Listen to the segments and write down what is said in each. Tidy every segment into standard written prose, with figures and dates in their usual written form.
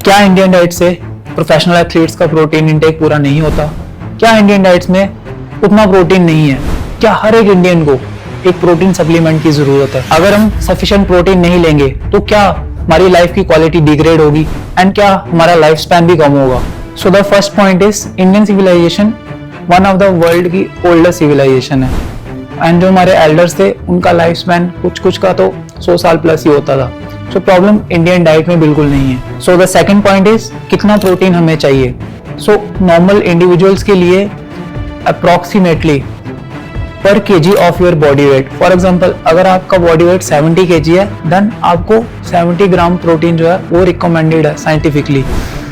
क्या Indian diet से professional athletes का प्रोटीन इंटेक पूरा नहीं होता? क्या इंडियन डाइट्स में उतना प्रोटीन नहीं है? क्या हर एक इंडियन को एक प्रोटीन सप्लीमेंट की जरूरत है? अगर हम सफिशिएंट प्रोटीन नहीं लेंगे तो क्या हमारी लाइफ की क्वालिटी डिग्रेड होगी एंड क्या हमारा लाइफ स्पैन भी कम होगा? So the first point is Indian civilization one of the world की ओल्डेस्ट सिविलाइजेशन है एंड जो हमारे एल्डर्स थे उनका लाइफ स्पैन कुछ का तो 100 साल प्लस ही होता था। सो प्रॉब्लम इंडियन डाइट में बिल्कुल नहीं है। So the second point is कितना प्रोटीन हमें चाहिए। सो नॉर्मल इंडिविजुअल्स के लिए अप्रोक्सीमेटली पर kg of your body wait, for example अगर आपका बॉडी वेट 70 केजी है देन आपको 70 ग्राम प्रोटीन जो है वो रिकमेंडेड है साइंटिफिकली।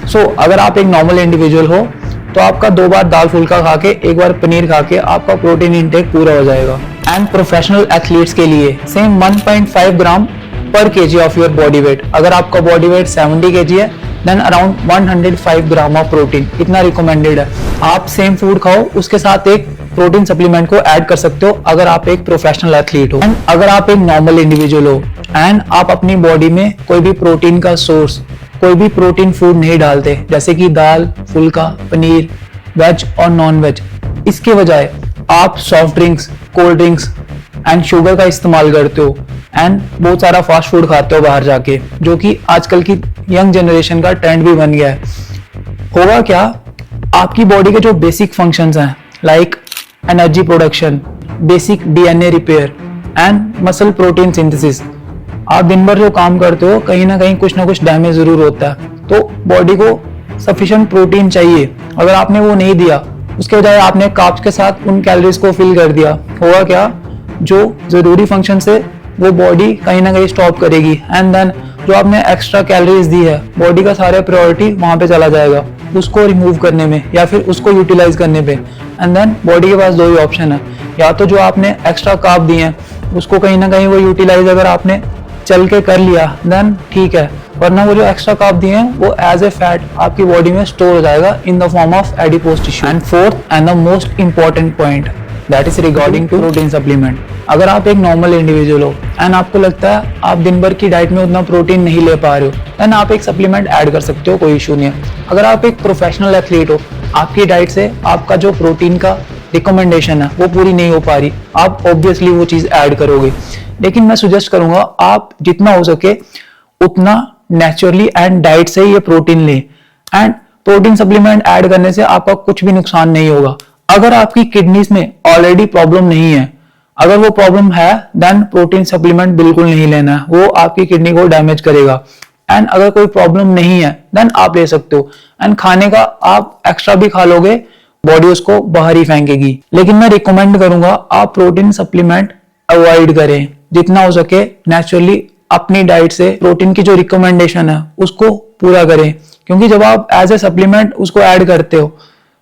सो अगर आप एक नॉर्मल इंडिविजुअल हो तो आपका 2 बार दाल फुल्का खा के 1 बार पनीर खा के आपका प्रोटीन इंटेक पूरा हो जाएगा। एंड प्रोफेशनल एथलीट्स के लिए सेम 1.5 ग्राम पर kg of your body weight. अगर आपका बॉडी वेट 70 केजी है then around 105 gram of protein इतना रिकमेंडेड है। आप सेम फूड खाओ, उसके साथ एक प्रोटीन सप्लीमेंट को ऐड कर सकते हो अगर आप एक प्रोफेशनल एथलीट हो। एंड अगर आप एक नॉर्मल इंडिविजुअल हो एंड आप अपनी बॉडी में कोई भी प्रोटीन का सोर्स, कोई भी प्रोटीन फूड नहीं डालते जैसे कि दाल फुल्का पनीर वेज और नॉन वेज, इसके बजाय आप soft drinks cold drinks and sugar का इस्तेमाल करते हो एंड बहुत सारा फास्ट फूड खाते हो बाहर जाके, जो कि आजकल की यंग जनरेशन का ट्रेंड भी बन गया है, होगा क्या? आपकी बॉडी के जो बेसिक फंक्शंस हैं like energy production, basic DNA repair and muscle protein synthesis, आप दिन भर जो काम करते हो कहीं ना कहीं कुछ ना कुछ डैमेज जरूर होता है। तो बॉडी को सफिशिएंट प्रोटीन चाहिए, अगर आपने वो नहीं दिया उसके बजाय आपने कार्ब्स के साथ उन कैलोरीज को फिल कर दिया, होगा क्या? जो जरूरी फंक्शन से वो बॉडी कहीं ना कहीं स्टॉप करेगी एंड देन जो आपने एक्स्ट्रा कैलोरीज दी है बॉडी का सारा प्रायोरिटी वहां पे चला जाएगा उसको रिमूव करने में या फिर उसको यूटिलाइज करने पे। एंड देन बॉडी के पास 2 ही ऑप्शन है, या तो जो आपने एक्स्ट्रा कार्ब दिए हैं उसको कहीं ना कहीं वो यूटिलाइज अगर आपने चल के कर लिया देन ठीक है, वरना वो जो एक्स्ट्रा कार्ब दिए हैं वो एज ए फैट आपकी बॉडी में स्टोर हो जाएगा in the form of adipose tissue. And fourth and the most important point that is regarding to protein supplement. अगर आप एक नॉर्मल इंडिविजुअल हो एंड आपको लगता है आप दिन भर की डाइट में उतना प्रोटीन नहीं ले पा रहे हो देन आप एक सप्लीमेंट ऐड कर सकते हो, कोई इशू नहीं है। अगर आप एक प्रोफेशनल एथलीट हो, आपकी डाइट से आपका जो प्रोटीन का रिकमेंडेशन है वो पूरी नहीं हो पा रही, आप ऑब्वियसली वो चीज ऐड करोगे, लेकिन मैं सजेस्ट करूंगा आप जितना हो सके उतना नेचुरली एंड डाइट से ये प्रोटीन लें। एंड प्रोटीन सप्लीमेंट ऐड करने से आपका कुछ भी नुकसान नहीं होगा। अगर आपकी किडनीज में ऑलरेडी प्रॉब्लम नहीं है, अगर वो प्रॉब्लम है देन प्रोटीन सप्लीमेंट बिल्कुल नहीं लेना है, वो आपकी किडनी को डैमेज करेगा। एंड अगर कोई प्रॉब्लम नहीं है देन आप ले सकते हो। एंड खाने का आप एक्स्ट्रा भी खा लोगे बॉडी उसको बाहर ही फेंकेगी, लेकिन मैं रिकमेंड करूंगा आप प्रोटीन सप्लीमेंट अवॉइड करें जितना हो सके। नेचुरली अपनी डाइट से प्रोटीन की जो रिकमेंडेशन है उसको पूरा करें, क्योंकि जब आप एज ए सप्लीमेंट उसको ऐड करते हो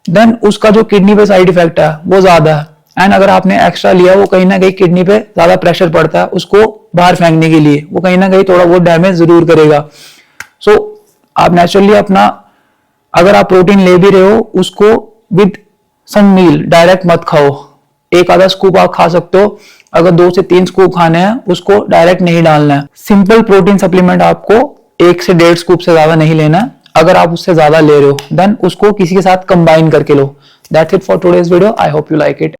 देन उसका जो किडनी पे साइड इफेक्ट है वो ज्यादा है। एंड अगर आपने एक्स्ट्रा लिया वो कहीं ना कहीं किडनी पे ज्यादा प्रेशर पड़ता है उसको बाहर फेंकने के लिए, वो कहीं ना कहीं थोड़ा बहुत डैमेज जरूर करेगा। सो आप नेचुरली अपना अगर आप प्रोटीन ले भी रहे हो उसको विद सम मील डायरेक्ट मत खाओ, एक आधा स्कूप आप खा सकते हो, अगर 2 से 3 स्कूप खाने हैं उसको डायरेक्ट नहीं डालना है। सिंपल प्रोटीन सप्लीमेंट आपको 1 से 1.5 स्कूप से ज्यादा नहीं लेना है, अगर आप उससे ज्यादा ले रहे हो देन उसको किसी के साथ कंबाइन करके लो। That's it for today's video, I hope you like it.